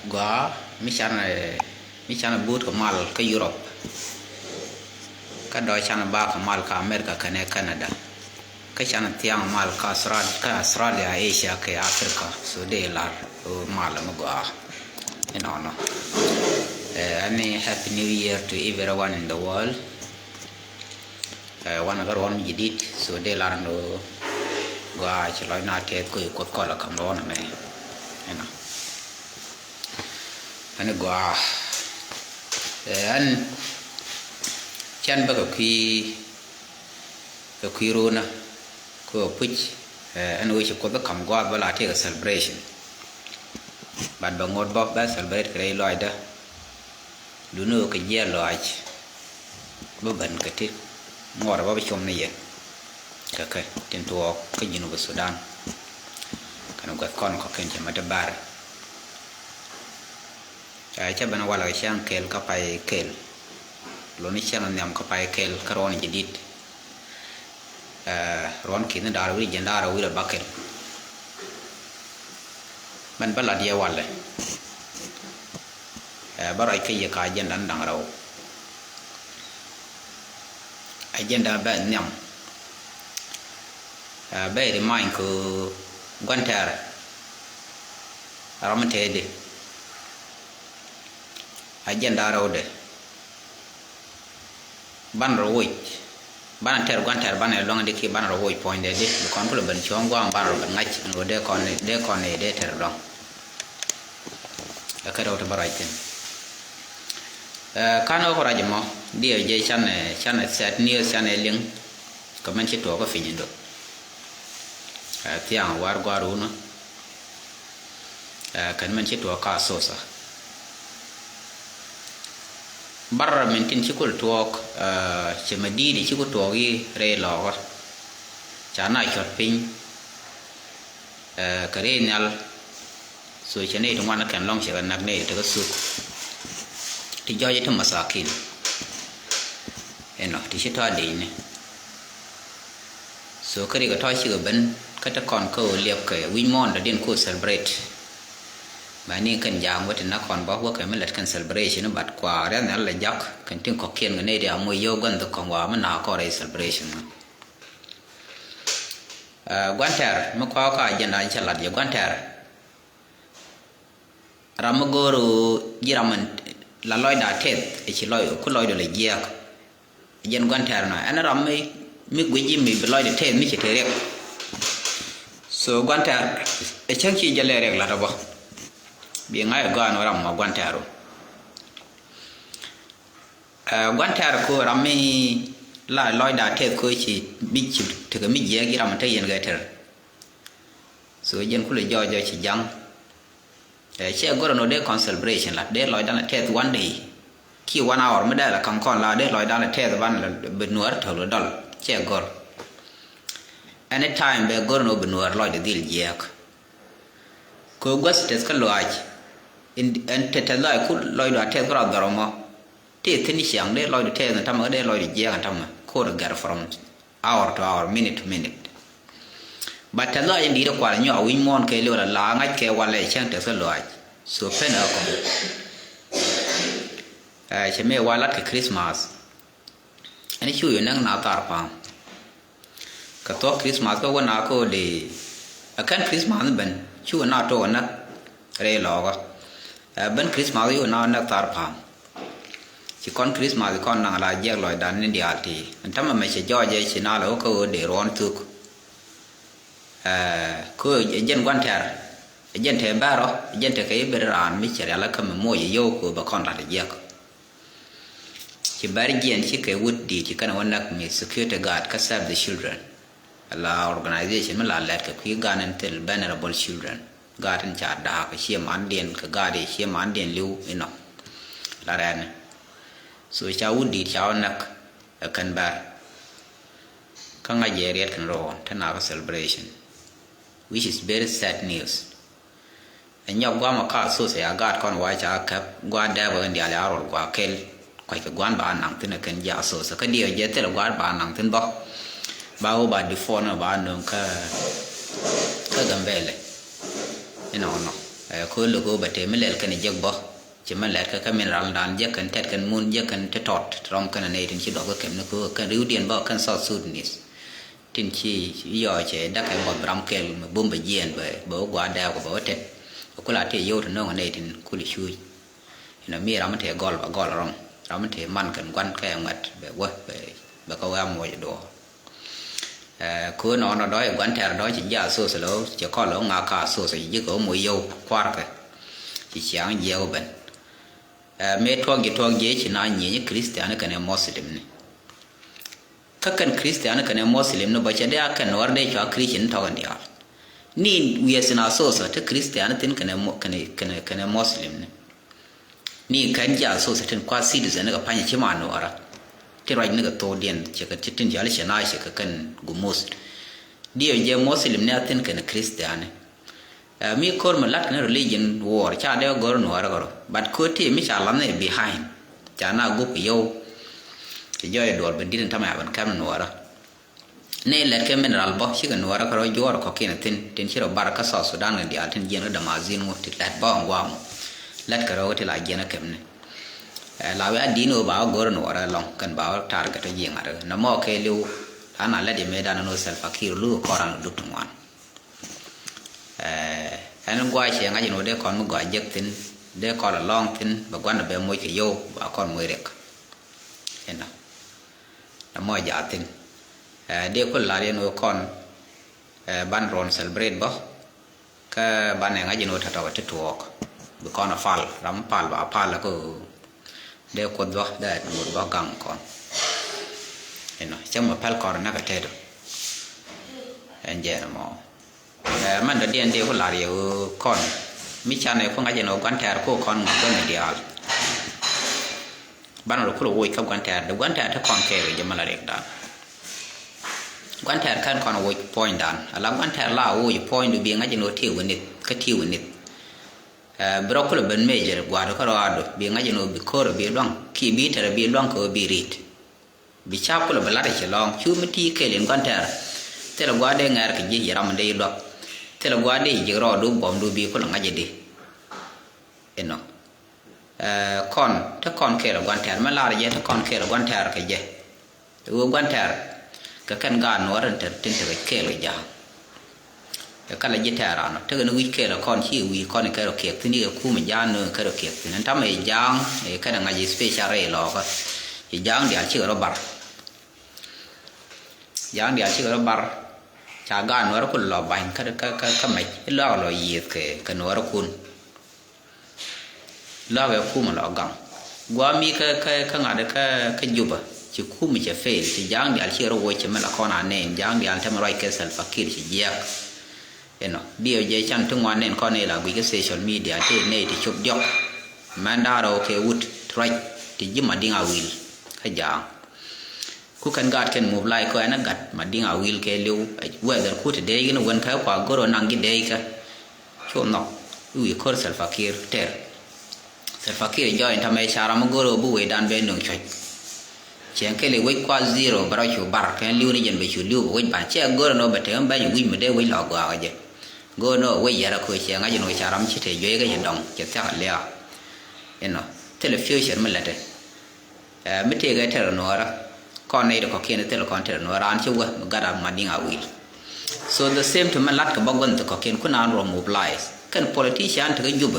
gua michana boot ka mal ka Europe ka do chana ba ka mal ka America ka ne Canada ka chana tiang mal ka Australia Asia ka Africa so de lar mal ma gua no ani happy new year to everyone in the world wana gar wan jidit so de lar no gua chlo na te ko la kam ron me ena anh gua anh chân ba cái khi rona ko puch anh ơi có cái cầm gua bala take a celebration bạn bằng ngột bọc ba celebrate cái loài đó đủ nữa cái gì loài bữa bận cái thiết ngọt là bao chôm này vậy cái trên tua cái gì nó của Sudan cái nó có con có kênh cho mà đâm bar cha bana wala siang kel ka pai kel lo ni siang nyam ka pai kel karon jidit ron kin da wi jenda ra wi la bakel man bala dia wala barai kai ka jenda ndang raw agenda ba nyam ba ri main ko gwantar aramte de agenda rawde ban rawoi ban ter gwantar ban long de ki ban rawoi point de kon ko ban chong gwang ban ban ngach ngo de kon de ter long ka rawto baraiten kano ko rajmo dia je chane set ni chane ling ko man ci to ko finindo tiang war gwaru no kan man ci to ka sosa barra mentin chikul tuok chemadi di chikul tuogi re lo chana chot pin kare nyal so chene to wana kan long chiran nak ne to su ti joje to masakin eno ti chita de ne so kare ga to chi ga ben kata kon ko liep ke win mon da den ko celebrate mani kan jang wat na kon ba wa kan melat kan celebration bat kwa ra na la jak kan tin ko kien ne dia mo yo gan to kon wa na ko re celebration gwantar mo ko ka jenda chalat yo gwantar ramogoro jiraman la loy da tet e chi loy ku loy do le giak jen gwantar na ana ram mi gweji mi loy de tet mi chi tere so gwantar e chang chi jale rek la ba bi ngai ga no ram ma gwantaro gwantaro ko rami la loy da te ko chi bi chi te ga mi je gi ram te yen ga ter so jen ku le jo chi jang che go no de con celebration la de loy da na te one day ki 1 hour me da la kan kon la de loy da na te ban la be nuar to lo dal che go anytime be go no be nuar loy de dil je ko gwas te ska loaj en te la ku loy da te bra daroma te tini siang de loy de te na tam de loy de je kan tam ko gar from hour to hour minute to minute but ta loy ndi de kwa nyo win mon ke le la ngai ke wala chang te ska loaj so pen ko che me wala ke Christmas ani chu yo nang na tar pa ka to Christmas ko na ko de akan Christmas ben chu na to na re lo ga ben Christmas yo na tar pa chỉ con Christmas con nàng là giặc loài đàn nên dia thì thăm mà mày sẽ cho vậy chỉ na là có để ron thuộc có dân quan thẻ dân thẻ ba đó dân thẻ cái bề ràn mới chỉ là cầm mua gì vô của bà con là giặc chỉ bari dân chỉ cái wood đi chỉ cần quan nặc mình security guard cái save the children là organization mà là cái quý guaranteed vulnerable children guardian cha da cái xiêm án điện cái guardian xiêm án điện lưu ino là ren so cháu đi cháu nặc cần bar các ngày giờ riết cần rồi thế nào cái celebration which is very sad news anh nhóc qua mà cả số sẽ gạt con quay cha kẹp qua đeo vào dia là rồi qua kel quay cái quan bà nặng tin là cần giả số cái điều gì thế là quan bà nặng tin bóc bao bà đi phone bà nương cái gần về này nó ko lo go bate melel kan jagbo ci melet ka mineral dan jekan tet kan mun jekan te tot rom kan ne tin ci do ko kem no ko kan riudien ba kan South Sudanese tin ci yo che da kai bo bram kel bum ba yen ba bo gwa da ko bo te ko la te yo to no ne tin ku li shui ina mi ram te gol ba gol ram te man kan gwan ka ngat be wa be ko ga mo do ko nó đói quán thèr đói chỉ giả số số lỗ chỉ có lỗ ngã cả số số chỉ có mùi dâu qua cái chỉ sáng dẻo bên mấy thuang dễ chỉ nói như Christian cái này Muslim này các cái Christian cái này Muslim nó bây giờ đây cái nó ở đây cho Christian thằng này ni vì sao số số thì Christian tin cái này Muslim này ni cái giả số số thì qua citizen cái phải chỉ mà nó raที่ไรนึกตัวเดียนจะก็จิตตินยาลิชนาจะก็กันกุมุสเดียวเยมุสลิมเนี่ยตินกันคริสเตียนมีคนมาลัดกัน religion war ชาเดียวกอร์นัวระกอร์บัดคนที่ไม่ชาลันเนี่ย behind จานากุปโยจะย่อยโดดเป็นดินทำไมบันแคมนัวระเนี่ยแหละแค่เป็นรัลบอชิกันนัวระก็ย่อระก็กินตินชิโรบาร์กัสสุดานกันเดียร์ตินเย็นระดับมาซินงูติดแหลกบ้องว่างแหลกก็เราที่หลายเย็นนะเข้มเนี่ยลาวดีโนบ่าวกอร์นัวระลองกันบ่าวทาร์ก็จะยิงอะไรน้ำมอเคลิวท่านั่นแหละที่เมดานโนเซลฟาคิรลูกอรันดุตุงวันอันนั้นก็ไอ้เชียงอาจจะโน้ตเด็กคนมันก็เยอะทิ้งเด็กคนละลองทิ้งบางวันแบบมวยขี้โยบางคนมวยเด็กเห็นไหมน้ำมอยาทิ้งเด็กคนลาเรียนโน้ตคนบ้านรอนเซลเบรดบ่ก็บ้านไหนอาจจะโน้ตถ้าเราจะถูกบางคนฟัลรำฟัลว่าฟัลแล้วก็เด็กคนบ่ได้หมดบ่กังก่อนเห็นไหมจังมาพัลก่อนนักเทศเอ็นเจนมอมันเดียนเดียวก็ลาเดียวคนมิชาในพวกอาจจะโน้กันแทนคู่คนก็ไม่เดียวบ้านเราคู่เราโวยกับกันแทนแต่กันแทนถ้าคนแก่จะมาละเด็กด่านกันแทนขั้นคนโวยพอยด่านแล้วกันแทนล่าโวยพอยดูเบียงอาจจะโน้ที่วันนิดก็ที่วันนิดบล็อกเราเป็นเมเจอร์กว่าเราก็รอดูเบียงอาจจะโน้บิโคร์บิล่องขี้บีเทอร์บิล่องก็บิริดบิชาบก็เราเป็นลาดเฉลองชูมิที่เคลินกันแทนแต่เราว่าได้งานกันยี่ยามันได้หรอกแต่เราว่าได้ยี่รอดูบอมดูบีคนหลังอาจจะดีเห็นไหมคนถ้าคนเคเราวันแทนไม่ลาเลยถ้าคนเคเราวันแทนก็เยอะตัววันแทนก็กันการนวดถึงถึงเคเลยยาวแต่กันเลยยี่แทนเราเนาะถ้าเกิดวิเคเราคนที่วิคนเคเราเขียนที่นี่ก็คู่เหมือนยาเนื้อเคเราเขียนนั้นถ้าไม่ยางแค่ดังไงยี่สเปเชียลเรย์เราก็ยางเดี๋ยวชื่อเราบัรยางเดี๋ยวชื่อเราบัรชาการนวดคุณหล่อใบก็ไม่เล่าเรายีดกันนวดคุณเล่าแบบคู่มันหล่อกังว่ามีก็งานเด็กก็ยุบจะคู่มันจะเฟลจะยางเดี๋ยวชื่อเราโวยจะไม่ละครอ่านเน้นยางเดี๋ยวทำอะไรก็เซลฟ์คิดจะแยกเห็นไหมเดี๋ยวเยชันทุกวันเน้นข้อนี้ละวิกโซเชียลมีเดียที่เน้นที่ชุบยกมันด่าเราเควุฒทรายที่ยิ้มมาดิ้งอาวิลขยางคู่กันกัดกันมูฟไลก็ไอ้นั่นกัดมาดิ้งอาวิลเคลิวเวลาคู่ที่เด็กนั่นวันเขาพาก็รอนั่งกินเด็กก็ชอบนอกวิเคราะห์เซลฟ์คิดเตอร์เซลฟ์คิดย่อยทำให้ชารามันก็รู้บุ้ยดันเป็นหนึ่งช่วยเชียงแค่เลยวิ่งกว่าซีโร่บาร์ชูบาร์แค่ลิวนี่ยันไปชูลิววิ่งผ่านเชียงก็รอโน้ตแต่ยังไปอยู่วิ่งไม่ได้วิ่งหลอกกว่าก็จะก็โน้ตวิ่งยาละคุยเชียงก็จะโน้ตชารามันชิดเยอะก็ยังดองจะเท่ากันเลยเห็นไหมเทเลฟิวชั่นมันละเด้ไม่เท่ก็เท่าโน้ตก่อนในเด็กเขาเขียนเท่าก่อนเท่าโน้ตร้านชั่วมันก็ได้มาดิ้งอาวิล so the same ที่มันลัดกับบังวันที่เขาเขียนคุณอ่านรวม mobilize กัน politician ที่ก็ยุบ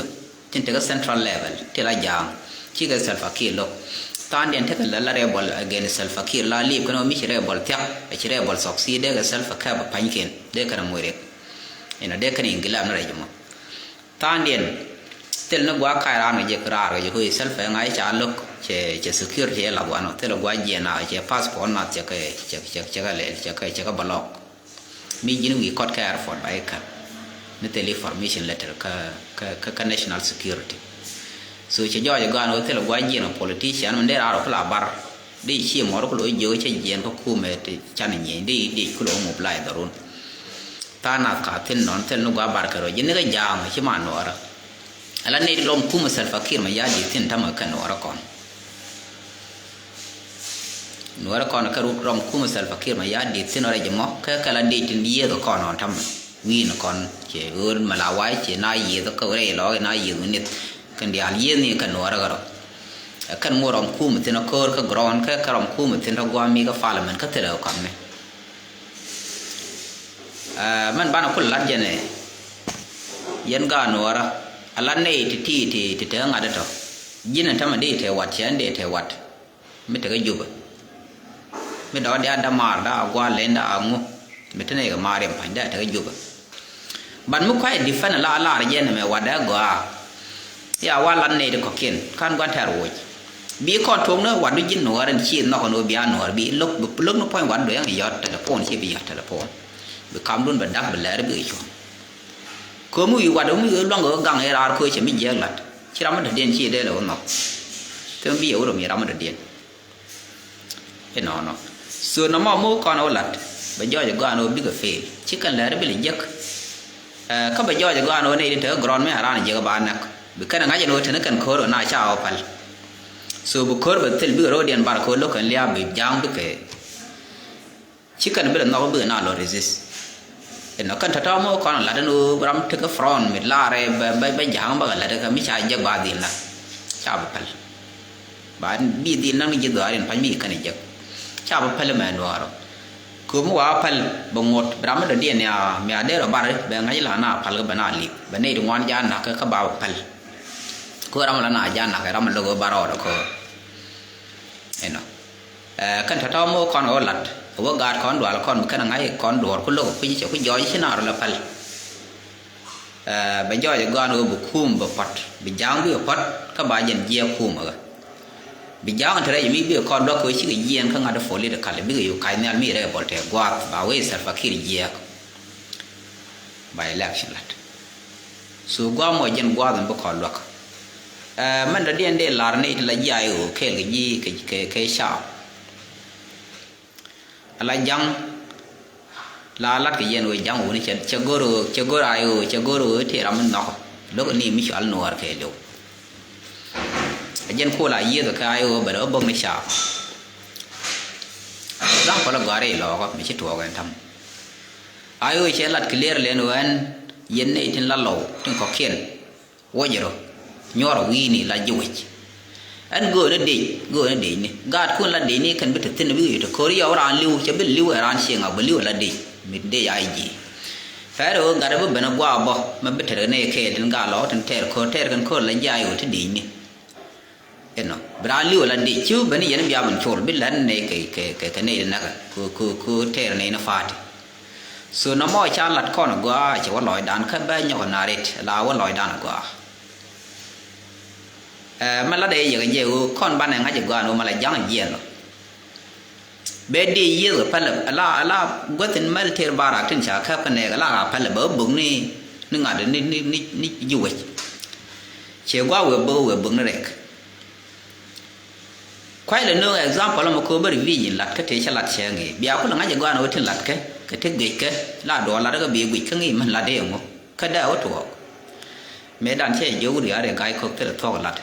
จนถึง central level ที่ละอย่างที่ก็ self akil ลกตอนเดียนที่ก็ละ rebel against self akil ละรีบก็ไม่ใช่ rebel เท่าไม่ใช่ rebel succeed เด็กก็ self akil แบบพันเขียนเด็กก็น่ะมวยเด็กเห็นไหมเด็กก็นี่กินแล้วนั่นอะไรอยู่มั้งตอนเดียนเทลนักว่าใครร้านก็จะกระไรอยู่คุย self ยังไงจะลกจะ security ละวันเทลว่าเย็นน่ะจะ passport น่ะจะเลยก็บล็อกมียินวีคอดแคร์ฟอร์ดไปครับนี่เทเลฟอร์มิชันเลเตอร์ก็ national security so จะย่อยจากการว่าเทลว่าเย็นของ politician มันได้ราวก็ลาบาร์ได้เชี่ยมอร์ก็เลยเยอะเช่นเย็นก็คู่เมติชันอย่างนี้ได้ก็เลยมุบไล่ดารุนตาหนักขาเทนนอนเทนนุกว่าบาร์ก็เลยยินนี่ก็ยาวใช่ไหมนวระแล้วในลมคู่มันเซลฟ์คิดมันยาดีเทนทำมากันนวระก่อนนวระก่อนก็รู้ลมคู่มันเซลฟ์คิดมันยาดีเทนอะไรจะมั้งแค่การดีเทนเยี่ยตัวก่อนนอนทำ วีนก่อนเจมาลาไว้เจนายยีตะก็เร่ล้อนายยีนี่กันเดียร์ยีนี่กันนัวระก็กันมัวรำคู่มันเทนก็ก็กรอนแค่รำคู่มันเทนก็มีก็ฟ้าละมันก็เทเลากันเนี่ยมันบ้านคนลัดยันเนี่ยยันกานัวระลัดเนี่ยที่เธองาเด็ดยินทำมันดีเทวัดเชนดีเทวัดไม่เธอก็ยุบไม่ดอเดียดมาร์ดากว่าเลนดางูไม่เท่านี้ก็มาเรียมพันได้เธอก็ยุบบันมุขไอ้ดิฟันลาเย็นไม่วัดได้กว่าอย่าว่าลันเนี่ยเด็กกินขั้นกวนเทอร์โวยบีคอนทงเนอวัดดูยินหนัวเรนชีนนอกหนัวบีอันหนัวบีลุกนุพอยวัดด้วยยังยอดแต่ละพนชีบีแต่ละพนบีคำรุ่นบันดักบันเลร์บีชวนก็มือวัดมือลองก็กังเอราร์คุยเฉยๆเยอะลัดชิรามันเดียนชีได้แล้วเนาะถึงบีเอาเรามีรามันเดียนเห็นเนาะส่วนน้ำมันมูก่อนเอาลัดไปย่อยจากก้อนเอาบิ๊กเฟลชิคกันเลร์บีเลยยักเขาไปย่อยจากก้อนเอาเนี่ยเธอกรอนไม่หาร้านเยอะบ้านนักบีกันงั้นจะโน้ตถึงกันโคตรน่าเช่าเอาไปส่วนบุคคลแบบที่บีโรเดียนบาร์โคโลกันเลี้ยบีจังบิ๊กชิคกันบีเลยนอกบีน่าโลริซิสเห็นกันถ้าเราโม่ก่อนลัดนูบรัมถึงกับฟรอนมิลาเร่ใบจังบ้างลัดก็ไม่ใช่ยักบาดินละชาบไปบ้านบีดินนั่งยึดตัวเองพันบีกันยักชาบไปเลยแมนวาร์คือมัวพัลบงดบรัมเดียนเนี่ยมีอะไรเราบาร์เบงไงล่ะนะพัลก็เป็นอะไรเป็นในดวงวันยานนักก็บ่าวพัลก็รามันละนะยานนักรามันโลกบาร์อร์ก็เห็นกันถ้าเราโม่ก่อนเอาลัดว่าการคอนดัวละคอนมันกันไงคอนดัวคุณโลกพี่เจ้าคุณย้อยชนะเราละพัลไปย่อยจากก้อนเอาบุคุมบุพัดไปย่างบุพัดก็บายันเยี่ยคุมอ่ะไปย่างอันเท่าไรยังมีบุคอนดัวคุยชิคเยี่ยนข้างอันเดฟอลีเดคัลบุอยู่ใครเนี่ยมีอะไรบอลเทกว่าบ่าวเวสร์ฟักคีเยี่ยไปเล็กชันลัดสู่กว่าหมดยันกว่าดันบุคอนดัวมันระเดียนเดลาร์นี่ละยี่โอเคลยี่เคชาอะไรยังลาลัดก็ยันไว้ยังวันนี้เชกโกรอายุเชกโกรที่รามันนอกลูกนี่มิชอัลนัวร์เคโลยันโคลายี่ตัวอายุเบอร์บงนิชาร่างพลังกว่าเรื่องก็ไม่ใช่ตัวกันทำอายุเชลัดเคลียร์เลนวันยันนี่ถึงละโลถึงขอเขียนว่าเยอะยอร์วีนี่ละยุ้ยอันกูนั่นดีนี่กาดคุณละดีนี่คันไปถึงที่นี่อยู่ที่โคเรียร้านลิวจะเป็นลิวร้านเชียงอ่ะเป็นลิวละดีมิดเดียไอจีแฟร์กาดเป็นกว่าบ่มันเป็นเรื่องนี้เคสถึงกาล้อถึงเทอร์กันโคละยายอยู่ที่ดีนี่เห็นเนาะร้านลิวละดีชิวเป็นยันบิอามันโชว์เป็นแล้วนี่เคนี่นักกูเทอร์นี่นะฟาดส่วนน้ำมันชาลัดข้อนกว่าจะว่าลอยด่านขึ้นไปยังคนนาริตลาว่าลอยด่านกว่ามันละเดียอย่างเงี้ยข้อนบ้านไหนงั้นจะกว่าโน้มาเลยยังเยี่ยนเบดีเยี่ยพัลละก็ถึงไม่เทร์บารักถึงฉากครับกันเนี่ยก็ละพัลละเบอร์บุ้งนี่นึกอ่ะนี่อยู่เว้ยเชื่อว่าเว็บบุ้งนั่นเองควายเลยนึก example เรามาคุยบริวิญญาณก็เทฉลัดเชียงงี้เบียร์คนละงั้นจะกว่าโน้ถึงหลัดก็เทกิกละดอลลาร์ก็เบียร์กิกงี้มันละเดียงมั้งก็ได้เอาตัวเมื่อดันเชี่ยยูเรียอะไรก็ไอ้เขาเทละทอกลัด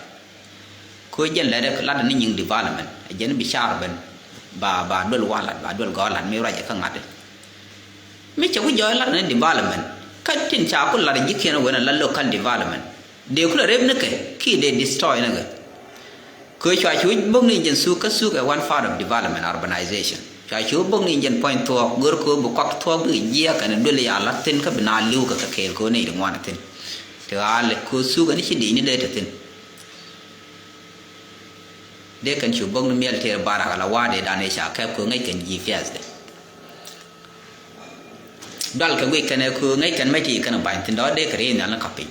คุยยันเลยได้ลัดนี่ยิงดีบ้านมันยันบิชาร์เป็นบาด้วยว่าลัดบาด้วยกอลัดไม่ไรจะข้างงัดไม่ใช่ว่าย้อยลัดนี่ดีบ้านมันก็ทิ้งชาคนลัดยิ่งเขียนเอาไว้นั่นลัด local development เดี๋ยวคุณเริ่มนึกขี้เด destroy นั่นก็คือช่วยช่วยบุ้งนี่ยันสู้กับ one part of development urbanization ช่วยช่วยบุ้งนี่ยัน point ตัวกรคือบุกกักตัวบุ้งเยี่ยกันด้วยเลยอาลัดทิ้งก็เป็นอาลิวกับเคลคนนี่ถึงวันทิ้งแต่อาลัดคือสู้กันนี่ชิดีนี่เลยทิ้งเด็กกันชูบงนุ่มเยลเทอร์บารักลาวาเดดานเอชาแคบคือไงกันยีเฟียสเดดัลกับวิกันเนี่ยคือไงกันไม่ดีกันไปถึงดอเด็กเรียนนั่นละกับปี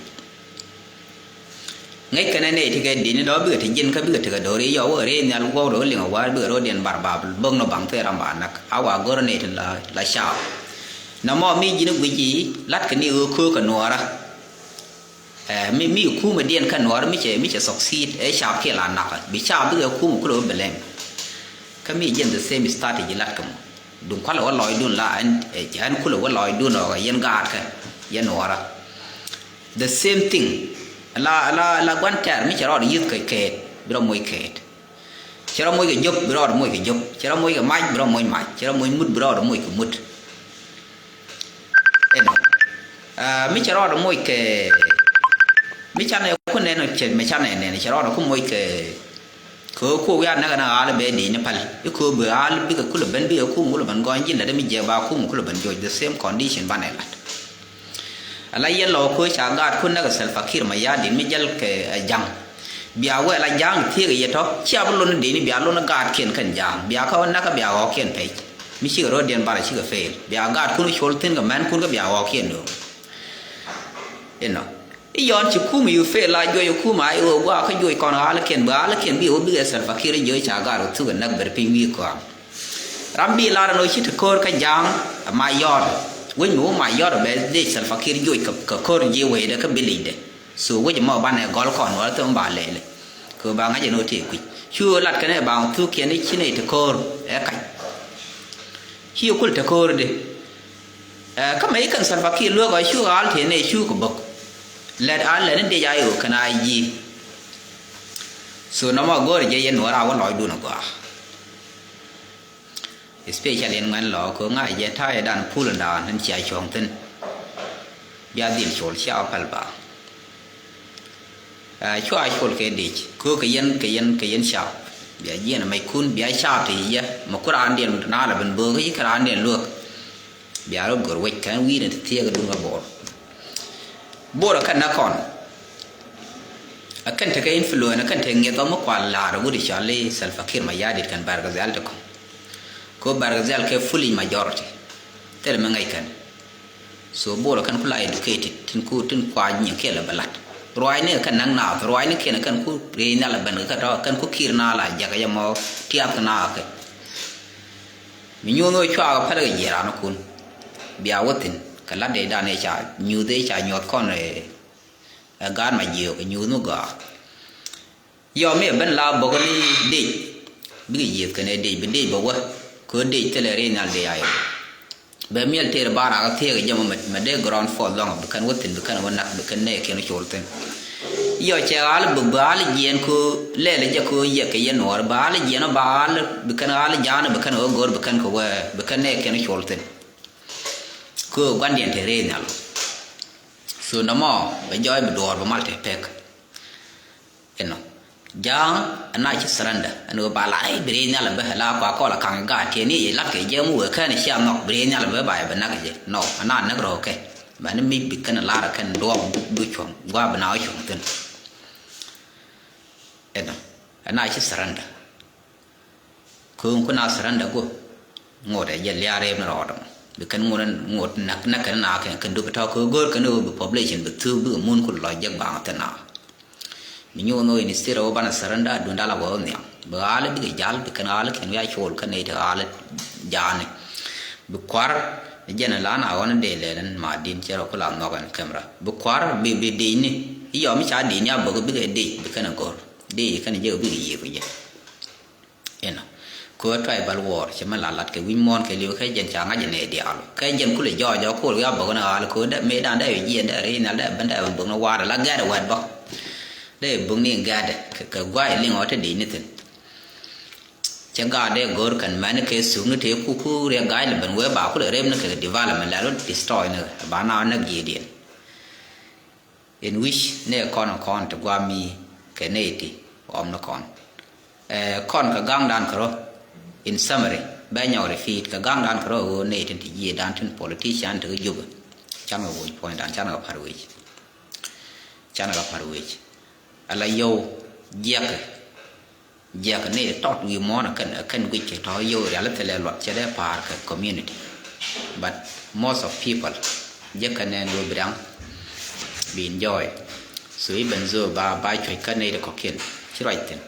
ไงกันเนี่ยที่กันดีนี่ดอเบื่อที่ยินก็เบื่อที่กันดอริยาวเรียนนั่นว่าโดนเลี้ยงว่าเบื่อโรเดียนบาร์บาบงนบังเทอร์บานักเอาว่าก็เนี่ยถึงละชาวน้ำมันมีจินวิจิลัดกันนี่คือกันนัวระมีคู่มาเดียนขันหัวไม่ใช่สกซีดชาบเขียนลานนักบิชาบด้วยคู่มันก็รู้เบลมก็มียันจะเซมิสตาร์ที่ลัดกันดุงขวัญว่าลอยดุนละอันคู่ว่าลอยดุนหรอกยันกาดกันยันหัวละ the same thing ละกวนแก่ไม่ใช่รอดยืดเกตบรมวยเกตเชื่อมวยกับยบบรอดมวยกับยบเชื่อมวยกับไม้บรมวยไม้เชื่อมวยมุดบรอดมวยกับมุดเอ็น มิจฉาเราไม่เคมิจฉาเนี่ยคนเนี่ยเช่นมิจฉาเนี่ยมิจฉาเราคนไม่เคคือคู่ยานนักนาอาลเบดีเนี่ยพัลยี่คู่เบื่ออาลบิกคู่ละเป็นบิกคู่มุลบันก้อนยินแล้วได้มีเจ้าบ่าวคู่มุลบันจอย the same condition บ้านไหนล่ะอะไรยันเราคุยชากาดคุณนักเซลฟ์คิรมายาดินไม่ยัลเกยังเบียร์ว่าอะไรยังที่ก็ยัดท้อเชื่อว่าลุนดีนี่เบียร์ลุนกาดเขียนขันยังเบียร์เขานักเบียร์ออกเขียนไปมิชิกรถเดียนบาร์ชิกเฟลเบียร์กาดคุณชอลตินกับแมนคุณก็เบียร์ออกเขียนดูเห็นเนาะอีย้อนชิคู่มีอยู่เฟลลายย่อยคู่หมายว่าเขาย่อยก่อนอะไรเขียนบ้าอะไรเขียนบีโอบีเซลฟ์คิรย่อยชากาดทุกนักเบอร์พิงวีกว่ารัมบีลาโนชิตโคร์ขันยังมายอดวันนู้มายอดแบบเด็กเซลฟ์คิรย่อยกับโคร์เยวเด็กกับบิลลี่เดสูว่าจะมาบ้านเนี่ยกอลก่อนว่าต้องบาเลยคือบางอย่างโน้ตที่คุยชัวร์ลัดกันเนี่ยบางทุกเขียนในชิ้นในตะโคร์กันฮิวคุลตะโคร์ดิก็ไม่กันสันฟักขี้เลือกไอ้ชัวร์อัลเทนในชัวร์กับบุกเล็ดอัลเล็ดเดียร์อยู่ขณะยี่ส่วนน้ำมันก็จะยันหัวเราว่าลอยดูนักว่า especially งั้นหรอคือง่ายยันท้ายด้านพูลดานนั่นเชียร์ชงทึนยาดิลโชลเชียร์พัลบาช่วยคนเกดิชคือเกียนชาวเบียเย็นไม่คุ้นเบียชาวที่เยอะมาคุรานเดียนน่าละเป็นเบอร์ที่คุรานเดียนลูกเบียเรากรวยแค่วีนที่เที่ยวกันดูมาบอลกันนักก่อนกันที่เกิดอินฟลูเอนซ์กันที่เงี้ยต้องมาควาลาเราบุริชาลีเซลฟ์คิร์มายาดิกันบาร์กาเซลต์ก็คือบาร์กาเซลแค่ fully majority แต่ละมันไงกัน so บอลกันคุลา educated ถึงควายยิ่งแค่ละบลัดรอยเนี่ยกันนั่งหนาวรอยนี่เขียนกันคู่เรียนอะไรแบบนี้กันคู่ขีรนาละอยากจะมาเที่ยวกันนากันมีโยนด้วยชัวร์พัดก็เยอะนะคุณเบียวัตินกันละเดดานเอชายูเดชาหยอดก้อนเลยการมาเยี่ยวกันยูนุกะยอมไม่เป็นลาบอกนี่เด็กบิ๊กเยี่ยกันเด็กเป็นเด็กบอกว่าคือเด็กเทเลเรียนอะไรอย่างแบบมีอะไรที่ระบาดอะไรที่ก็ยังมันได้ ground fall ลงบุกันวัตินบุกันวันนักบุกันเนี่ยแค่ในโชว์ตินยอดเจ้าอะไรบุบาลเยียนคือเล่เลยจะคือเยอะแค่ยันหัวบาลเยียนบาลบุกันอะไรจานบุกันโอ้กอร์บุกันเขาว่าบุกันเนี่ยแค่ในโชว์ตินคือวันเดียนเทเรนอะไรส่วนน้ำมันไปย่อยบุดอร์บุมาลเทเป็กเห็นไหมยังอันนั้นชิสรันเดออันนู้นบาลายบริเวณนั้นแบบลากว่าก็ละคังกาที่นี่ลักเกยมัวแค่ในเชียงนอกบริเวณนั้นแบบใบแบบนักเจนอกอันนั้นนักรอแค่แบบนั้นมีบิดกันลาละกันรวมดูช่วงว่าเป็นเอาช่วงตึนเอ็นอันนั้นชิสรันเดอคือคนน่าสรันเดอกูงดยันเลี้ยเรียบนรอดบิดกันงดนักกันนากันดูไปท่าคือกูกันดู population บิดทื่อบิดมุนคนลอยยักบางแต่นามีโยนอินสติเราบ้านสรันดาดุนดาลาบ่เนี่ยบ่อาเลบิกจัลบิกันอาเลกันวิอาโชลกันเนี่ยอาเลจานบุควาร์เจนลานาวันเดลเลนมาดินเชอร์ก็ลามนอกกันแคมราบุควาร์บิดีนี่ยอมชาดีเนี่ยบ่ก็บิกดีบิกันกอร์ดีกันเยอะบิกยี่ก็เยอะเอ็นก็ทรายบาลวอร์ใช่ไหมล่ะลัดกับวิมอนกับเลี้ยวแค่ยันจางยันเนี่ยเดียวแค่ยันคุเลยย่อคุเลยย่อบ่กันอาเลก็ได้ไม่ได้เย็นได้เรียนได้บันได้บ่งวาร์ละแก่วัดบ่ได้บุญนี่กาดกับว่าเลี้ยงเอาแต่ดีนี่ถึงจังกาได้กอร์กันมันก็สูงนี่เท่คู่เรียกไกด์เลยเป็นเว็บบ่าวก็เลยเริ่มนั่นก็ดีว่าแล้วมันแล้ว destroy เนี่ยบ้านเราเนี่ยยีเดียน in which เนี่ยคอนแต่ว่ามีแค่เนี่ยที่อมนักคอนกับกังดานครอ in summary ใบหน้ารีฟีดกับกังดานครอเนี่ยที่ยีดานที่ politician ถึงยุบจังก็point ดานจังก็พารุยอะไรโยเยกนี่ตอดวิมอนกันวิจิตรโยเรื่องที่เราหลุดจะได้พาร์ค community but most of people เยกกันเนี่ยดูบางบินย่อยสวยเป็นโซบาใบช่วยกันในเด็กเขียนชิไรเต็ม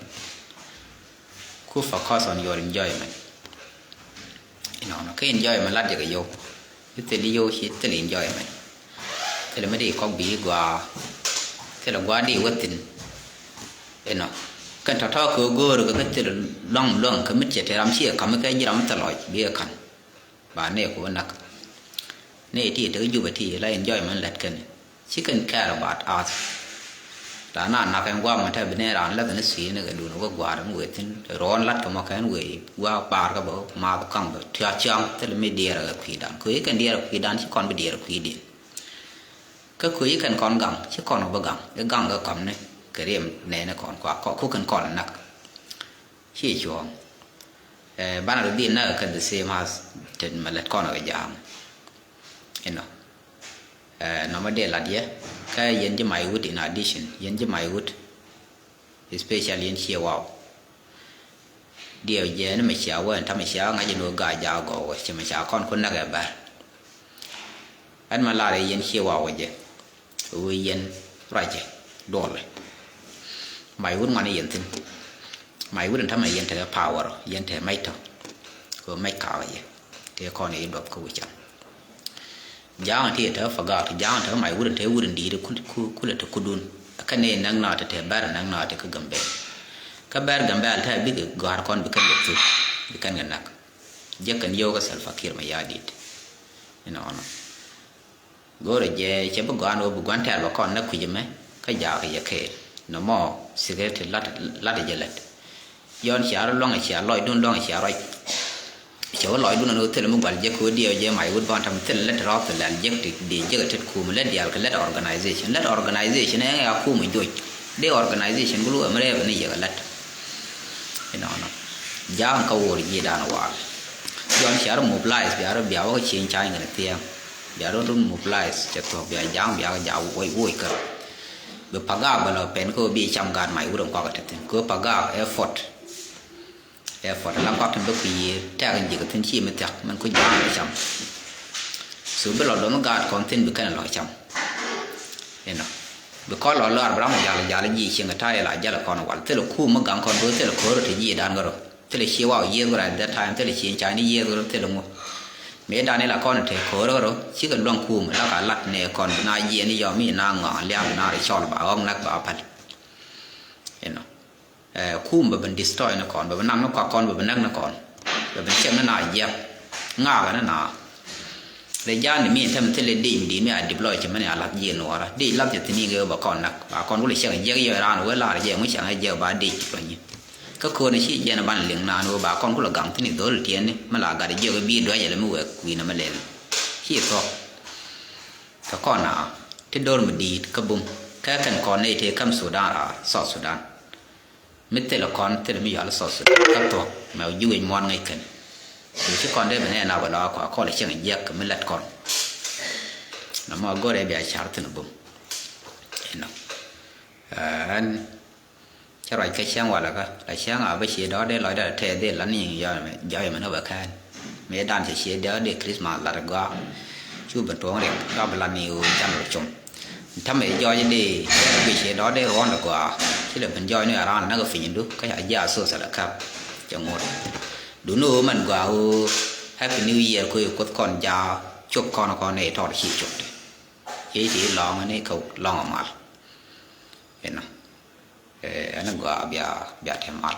คู่ focus on your enjoyment น้องก็ enjoy มันลัดจากโยยุติโยชิตติ enjoy มันแต่เราไม่ได้ของบีกว่าแต่เราว่าดีวัดตินเอ็นกันท่าคือกูหรือก็จะล่องก็ไม่เจ็บแต่รำเชี่ยเขาไม่เคยยืมตลอดเบี้ยขันบ้านเนี่ยกูนักเนี่ยที่เธออยู่ที่ไรเอ็นจอยมันเล็ดกันชิคกันแค่ระบาดอาร์ตแต่น่านักกันว่ามันแทบเป็นร้านแล้วกันสีเนี่ยก็ดูนึกว่ากว่าทั้งเวทีร้อนลัดก็มาแค่เวทีว่าปาร์ก็บอกมาก็กังแบบเที่ยวจังแต่ไม่เดียร์กับผีดานคุยกันเดียร์กับผีดานที่ก่อนไปเดียร์กับผีดิน ก็คุยกันก่อนกังชื่อก่อนกับกังไอ้กังก็กำเนี่ยก็เรียมแน่นะก่อนกว่าก็คู่กันก่อนนักชี้ช่วงบ้านเราดีน่ากันจะเสียมาจนมาเล็ดก่อนเอาอย่างเห็นเนาะน้องมาเดลาเดียก็ยันจะไม่วุฒิ in addition ยันจะไม่วุฒิ especially ยันเชียวว่าเดี๋ยวเย็นไม่เชียวว่าถ้าไม่เชียวงั้นจะโดนกายยาวกว่าจะไม่เชียวคนนักแบบบ้าอันมาลาเลยยันเชียวว่าเยอะวิยันไรเจโดนเลยไม่วุฒิมันยันถึงไม่วุฒิถ้าไม่ยันเธอ power ยันเธอไม่เท่าก็ไม่ข่าวเยอะเธอคนนี้ดบกูจังยาวที่เธอฝักกยาวเธอไม่วุฒิเธอวุฒิดีด้วยคุณเธอคุณดุนกันเนี่ยนั่งนอนเธอบ้านนั่งนอนเธอก็กำเบลก็บ้านกำเบลเธอบิ๊กกอดคนบิ๊กกันเด็กสุดบิ๊กกันกันนักเยอะกันโยกสัลฟักร์มายาดิดนี่น้องก็เลยเจ้าบุกการบุกการแทนว่าก่อนนักคุยไหมก็ยาวก็ยาเขยน้ำมอสิเกตลัดเจริญย้อนเสียร้องเสียลอยดุนร้องเสียไรเสียลอยดุนนู้นเธอละมึงบอกเจ้าคุยเดียวเจ้าหมายวุฒิบอลทำเธอเล็ดรอบเธอเล็ดเยอะติดดีเยอะติดคู่มันเล็ดเดียวก็เล็ด organization เนี่ยเอาคู่มันด้วยได้ organization ก็รู้ไม่ได้แบบนี้เยอะเล็ดนี่น้องย้อนเขาวอร์ยีดานวาลย้อนเสียร์มูฟไลส์เสียร์เบียวก็เชียงใจเงินเตียงเบียร์รุ่นมูฟไลส์จะตัวเบียร์ย่างเบียร์ยาววุ้ยกันเบื่อพักกาบเราเป็นก็บีจำการใหม่อุดมกว่ากันก็พักกาเอฟฟอร์ตแล้วก็ทำตัวปีแท้กันจีกับทิ้งชีมันจักมันก็ย่างไปจำสูบไปหลอดลมการคอนเทนต์บุกันหล่อจำเห็นไหมบุคคลหล่อหล่อบร้างยาละยีเชียงกระทายหลายยาละครวันเตลคู่มันกังคอนรู้เตลโครที่ยีดานก็รู้เตลเชี่ยวเยี่ยก็ได้แต่ทายเตลเชียงใจนี่เยี่ยก็รู้เตลงูเมื่อดานนี่ละครเทโครก็รู้ชื่อกันล่องคู่แล้วก็ลัดเนี่ยคอนนายเยี่ยนี่ยอมมีนางงอเลี้ยงนาริชอลบ่าวนักบ่าวพัดเห็นไหมคู่แบบเป็นดิสทอยนะก่อนแบบนั่งนักก่อนแบบนั่งนะก่อนแบบเป็นเช่นนั้นนายเยี่ยง่ากันนั่นน่ะเลยย่านนี่มีทำเทเลดีมีดีไม่อาจดิบลอยจะไม่เนี่ยหลับเย็นหัวละดีหลับจากที่นี่ก็บอกก่อนนักบ่าวก่อนก็เลยเชื่อเยี่ยร้านเวลาเยี่ยไม่เชื่อให้เยี่ยบ้าดีจีบอะไรเงี้ยก็ควรในชีเยี่ยนบ้านเหลียงนานว่าบ่าวก่อนก็ละกังที่นี่โดนเทียนนี่มาหลากการเยี่ยก็บีด้วยอย่างละมือวีน่ะมาเล่นขี้ทอกถ้าก่อนน่ะที่โดนมันดีก็บุ้มแค่กันก่อนในเทคำสุดาสอดสุดาไม่เตะละครเตะไม่ยอมละสอดสุดกับตัวแมวยุ่ยมอนไงกันหรือที่ก่อนได้แบบนี้นาวันละขวาข้อเลยเชื่อเยี่ยก็ไม่เล็ดก่อนน้ำมันก็ได้แบบชาร์ตนะบุ้มเห็นไหมอันจะไรก็เชื่อว่าแล้วก็ไรเชื่อเอาไปเชียร์ดอได้ลอยได้เทได้แล้วนี่ย่อยมันเอาไปแค่เมื่อด้านเชียร์เดี๋ยวเด็กคริสต์มาสละก็ชูบรรทุกเด็กก็เวลานิวจำรถชมถ้าไม่ย่อยจะได้ไปเชียร์ดอได้ร้อนกว่าที่เหลือเป็นย่อยเนี่ยร้านนั่นก็ฟินดูก็อยากยาสู้สละครับจะงดดูนู้มันกว่าHappy New Year คุยกับคนยาจบก่อนในทอดขี้จบเลยยี่ที่ลองอันนี้เขาลองออกมาเห็นไหมอันนั้นก็เบียร์เทมัด